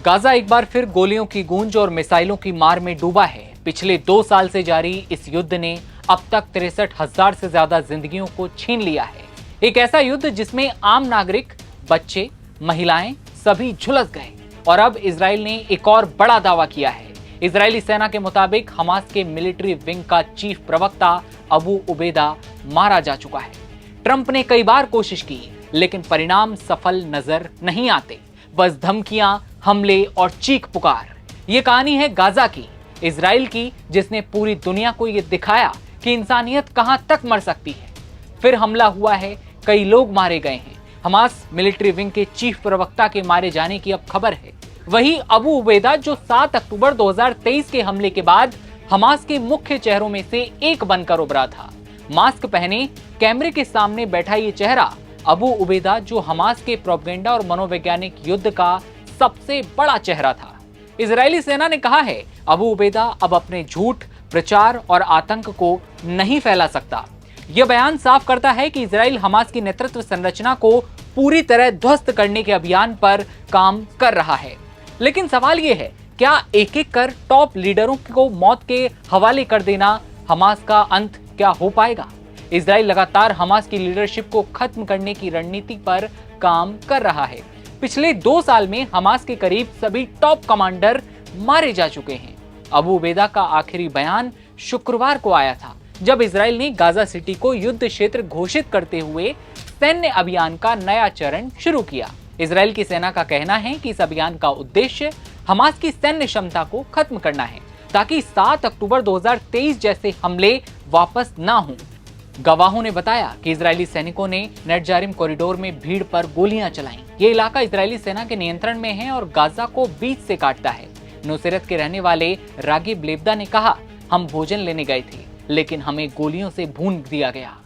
Gaza एक बार फिर गोलियों की गूंज और मिसाइलों की मार में डूबा है। पिछले 2 साल से जारी इस युद्ध ने अब तक 63,000 से ज्यादा जिंदगियों को छीन लिया है। एक ऐसा युद्ध जिसमें आम नागरिक, बच्चे, महिलाएं सभी झुलस गए। और अब इजराइल ने एक और बड़ा दावा किया है। इजरायली सेना के मुताबिक हमास के मिलिट्री विंग का चीफ प्रवक्ता अबू उबैदा मारा जा चुका है। ट्रंप ने कई बार कोशिश की, लेकिन परिणाम सफल नजर नहीं आते। बस धमकियां, हमले और चीख पुकार। ये कहानी है गाजा की, इजराइल की, जिसने पूरी दुनिया को यह दिखाया कि इंसानियत कहां तक मर सकती है। फिर हमला हुआ है, कई लोग मारे गए हैं। हमास मिलिट्री विंग के चीफ प्रवक्ता के मारे जाने की अब खबर है। वहीं अबू उबैदा, जो 7 अक्टूबर 2023 के हमले के बाद हमास के मुख्य चेहरों में से एक बनकर उभरा था। मास्क पहने कैमरे के सामने बैठा ये चेहरा अबू उबैदा, जो हमास के प्रोपेगेंडा और मनोवैज्ञानिक युद्ध का सबसे बड़ा चेहरा था। इजरायली सेना ने कहा है, अबू उबैदा अब अपने झूठ, प्रचार और आतंक को नहीं फैला सकता। यह बयान साफ करता है कि इजराइल हमास की नेतृत्व संरचना को पूरी तरह ध्वस्त करने के अभियान पर काम कर रहा है। लेकिन सवाल यह है, क्या एक एक कर टॉप लीडरों को मौत के हवाले कर देना हमास का अंत क्या हो पाएगा? इजराइल लगातार हमास की लीडरशिप को खत्म करने की रणनीति पर काम कर रहा है। पिछले 2 साल में हमास के करीब सभी टॉप कमांडर मारे जा चुके हैं। अबू उबैदा का आखिरी बयान शुक्रवार को आया था, जब इजराइल ने गाजा सिटी को युद्ध क्षेत्र घोषित करते हुए सैन्य अभियान का नया चरण शुरू किया। इजराइल की सेना का कहना है कि इस अभियान का उद्देश्य हमास की सैन्य क्षमता को खत्म करना है, ताकि 7 अक्टूबर 2023 जैसे हमले वापस ना हों। गवाहों ने बताया कि इजरायली सैनिकों ने नेटजारिम कॉरिडोर में भीड़ पर गोलियां चलाईं। ये इलाका इजरायली सेना के नियंत्रण में है और गाजा को बीच से काटता है। नुसैरत के रहने वाले रागिब लेब्दा ने कहा, हम भोजन लेने गए थे, लेकिन हमें गोलियों से भून दिया गया।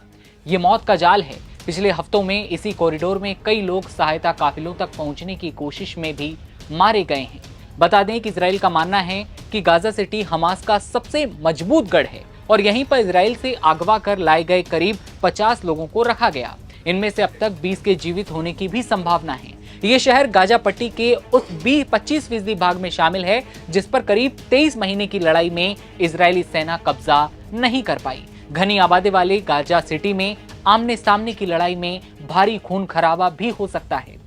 ये मौत का जाल है। पिछले हफ्तों में इसी कॉरिडोर में कई लोग सहायता काफिलों तक पहुंचने की कोशिश में भी मारे गए हैं। बता दें कि इजराइल का मानना है कि गाजा सिटी हमास का सबसे मजबूत गढ़ है और यहीं पर इजराइल से अगवा कर लाए गए करीब 50 लोगों को रखा गया। इनमें से अब तक 20 के जीवित होने की भी संभावना है। ये शहर गाजा पट्टी के उस 25% भाग में शामिल है जिस पर करीब 23 महीने की लड़ाई में इजरायली सेना कब्जा नहीं कर पाई। घनी आबादी वाले गाजा सिटी में आमने सामने की लड़ाई में भारी खून खराबा भी हो सकता है।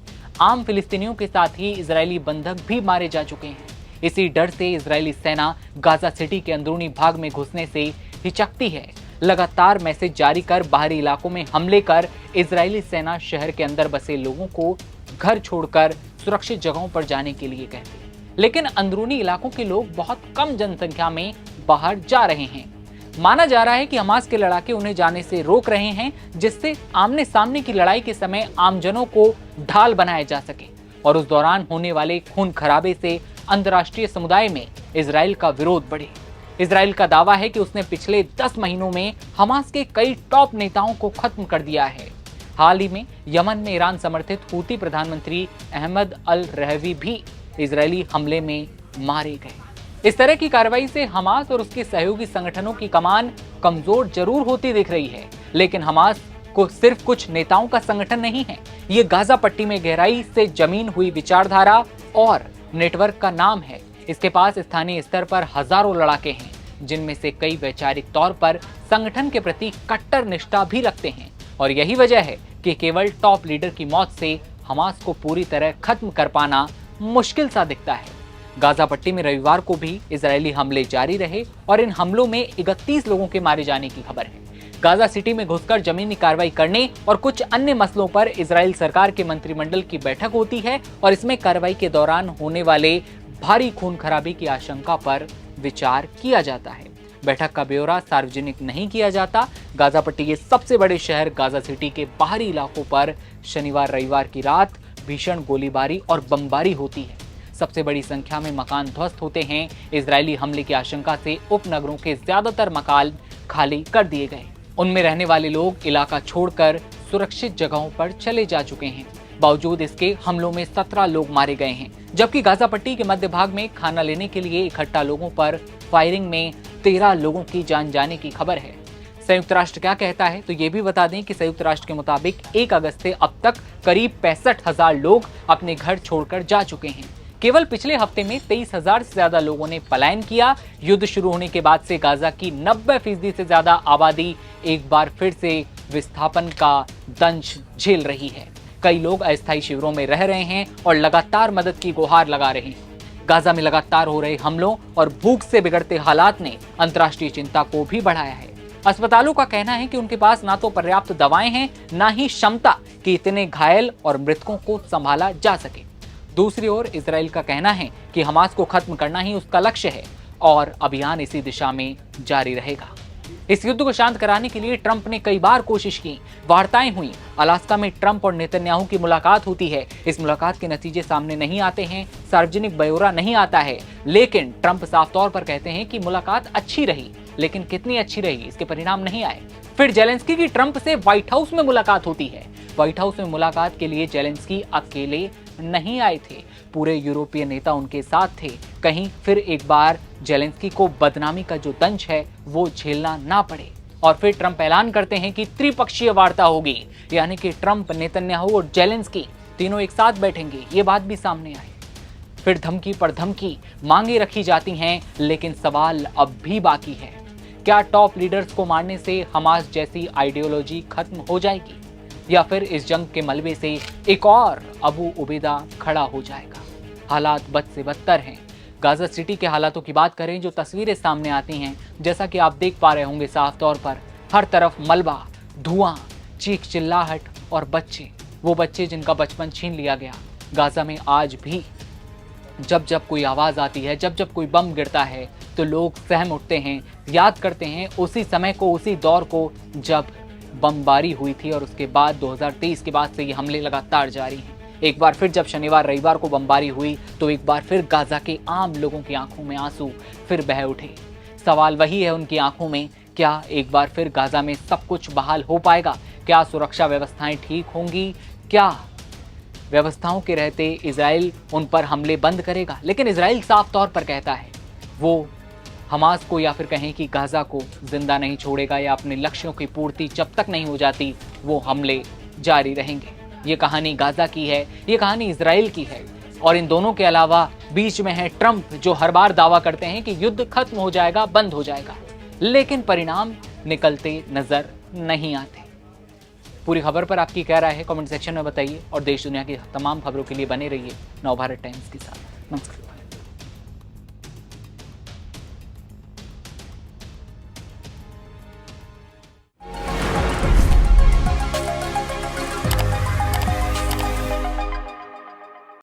आम फिलिस्तीनियों के साथ ही इजरायली बंधक भी मारे जा चुके हैं। इसी डर से इजरायली सेना गाजा सिटी के अंदरूनी भाग में घुसने से हिचकती है। लगातार मैसेज जारी कर बाहरी इलाकों में हमले कर इजरायली सेना शहर के अंदर बसे लोगों को घर छोड़कर सुरक्षित जगहों पर जाने के लिए कहती है। लेकिन अंदरूनी इलाकों के लोग बहुत कम जनसंख्या में बाहर जा रहे हैं। माना जा रहा है कि हमास के लड़ाके उन्हें जाने से रोक रहे हैं, जिससे आमने सामने की लड़ाई के समय आमजनों को ढाल बनाया जा सके और उस दौरान होने वाले खून खराबे से अंतर्राष्ट्रीय समुदाय में इजराइल का विरोध बढ़े। इजराइल का दावा है कि उसने पिछले 10 महीनों में हमास के कई टॉप नेताओं को खत्म कर दिया है। हाल ही में यमन में ईरान समर्थित हूती प्रधानमंत्री अहमद अल रहवी भी इजरायली हमले में मारे गए। इस तरह की कार्रवाई से हमास और उसके सहयोगी संगठनों की कमान कमजोर जरूर होती दिख रही है, लेकिन हमास को सिर्फ कुछ नेताओं का संगठन नहीं है। ये गाजा पट्टी में गहराई से जमीन हुई विचारधारा और नेटवर्क का नाम है। इसके पास स्थानीय स्तर पर हजारों लड़ाके हैं, जिनमें से कई वैचारिक तौर पर संगठन के प्रति कट्टर निष्ठा भी रखते हैं। और यही वजह है कि केवल टॉप लीडर की मौत से हमास को पूरी तरह खत्म कर पाना मुश्किल सा दिखता है। गाजा पट्टी में रविवार को भी इजरायली हमले जारी रहे और इन हमलों में 31 लोगों के मारे जाने की खबर है। गाजा सिटी में घुसकर जमीनी कार्रवाई करने और कुछ अन्य मसलों पर इजराइल सरकार के मंत्रिमंडल की बैठक होती है और इसमें कार्रवाई के दौरान होने वाले भारी खून खराबे की आशंका पर विचार किया जाता है। बैठक का ब्यौरा सार्वजनिक नहीं किया जाता। गाजा पट्टी के सबसे बड़े शहर गाजा सिटी के बाहरी इलाकों पर शनिवार रविवार की रात भीषण गोलीबारी और बमबारी होती है। सबसे बड़ी संख्या में मकान ध्वस्त होते हैं। इजरायली हमले की आशंका से उपनगरों के ज्यादातर मकान खाली कर दिए गए। उनमें रहने वाले लोग इलाका छोड़कर सुरक्षित जगहों पर चले जा चुके हैं। बावजूद इसके हमलों में 17 लोग मारे गए हैं, जबकि गाजा पट्टी के मध्य भाग में खाना लेने के लिए इकट्ठा लोगों पर फायरिंग में 13 लोगों की जान जाने की खबर है। संयुक्त राष्ट्र क्या कहता है, तो ये भी बता दें कि संयुक्त राष्ट्र के मुताबिक 1 अगस्त से अब तक करीब 65,000 लोग अपने घर छोड़कर जा चुके हैं। केवल पिछले हफ्ते में 23,000 से ज्यादा लोगों ने पलायन किया। युद्ध शुरू होने के बाद से गाजा की 90% से ज्यादा आबादी एक बार फिर से विस्थापन का दंश झेल रही है। कई लोग अस्थायी शिविरों में रह रहे हैं और लगातार मदद की गुहार लगा रहे हैं। गाजा में लगातार हो रहे हमलों और भूख से बिगड़ते हालात ने अंतर्राष्ट्रीय चिंता को भी बढ़ाया है। अस्पतालों का कहना है कि उनके पास ना तो पर्याप्त दवाएं हैं, ना ही क्षमता कि इतने घायल और मृतकों को संभाला जा सके। दूसरी ओर इजराइल का कहना है कि हमास को खत्म करना ही उसका लक्ष्य है और अभियान इसी दिशा में जारी रहेगा। इस युद्ध को शांत कराने के लिए ट्रंप ने कई बार कोशिश की, वार्ताएं हुई। अलास्का में ट्रंप और नेतन्याहू की मुलाकात होती है। इस मुलाकात के नतीजे सामने नहीं आते हैं, सार्वजनिक ब्यौरा नहीं आता है, लेकिन ट्रंप साफ तौर पर कहते हैं कि मुलाकात अच्छी रही, लेकिन कितनी अच्छी रही इसके परिणाम नहीं आए। फिर जेलेंस्की की ट्रंप से व्हाइट हाउस में मुलाकात होती है। व्हाइट हाउस में मुलाकात के लिए जेलेंस्की अकेले नहीं आए थे, पूरे यूरोपीय नेता उनके साथ थे। कहीं फिर एक बार जेलेंस्की को बदनामी का जो दंश है वो झेलना ना पड़े। और फिर ट्रंप ऐलान करते हैं कि त्रिपक्षीय वार्ता होगी, यानी कि ट्रंप, नेतन्याहू और जेलेंस्की तीनों एक साथ बैठेंगे। ये बात भी सामने आई। फिर धमकी पर धमकी, मांगे रखी जाती हैं, लेकिन सवाल अब भी बाकी है। क्या टॉप लीडर्स को मारने से हमास जैसी आइडियोलॉजी खत्म हो जाएगी, या फिर इस जंग के मलबे से एक और अबू उबैदा खड़ा हो जाएगा? हालात बद से बदतर हैं। गाजा सिटी के हालातों की बात करें, जो तस्वीरें सामने आती हैं, जैसा कि आप देख पा रहे होंगे साफ तौर पर, हर तरफ मलबा, धुआं, चीख चिल्लाहट और बच्चे, वो बच्चे जिनका बचपन छीन लिया गया। गाजा में आज भी जब जब कोई आवाज़ आती है, जब जब कोई बम गिरता है, तो लोग सहम उठते हैं, याद करते हैं उसी समय को, उसी दौर को जब बमबारी हुई थी। और उसके बाद 2023 के बाद से ये हमले लगातार जारी हैं। एक बार फिर जब शनिवार रविवार को बमबारी हुई, तो एक बार फिर गाजा के आम लोगों की आंखों में आंसू फिर बह उठे। सवाल वही है उनकी आंखों में, क्या एक बार फिर गाजा में सब कुछ बहाल हो पाएगा? क्या सुरक्षा व्यवस्थाएं ठीक होंगी? क्या व्यवस्थाओं के रहते इजराइल उन पर हमले बंद करेगा? लेकिन इजराइल साफ तौर पर कहता है वो हमास को, या फिर कहें कि गाजा को जिंदा नहीं छोड़ेगा, या अपने लक्ष्यों की पूर्ति जब तक नहीं हो जाती वो हमले जारी रहेंगे। ये कहानी गाजा की है, ये कहानी इजराइल की है। और इन दोनों के अलावा बीच में है ट्रंप, जो हर बार दावा करते हैं कि युद्ध खत्म हो जाएगा, बंद हो जाएगा, लेकिन परिणाम निकलते नजर नहीं आते। पूरी खबर पर आपकी क्या राय है, कमेंट सेक्शन में बताइए और देश दुनिया की तमाम खबरों के लिए बने रहिए नवभारत टाइम्स के साथ। नमस्कार।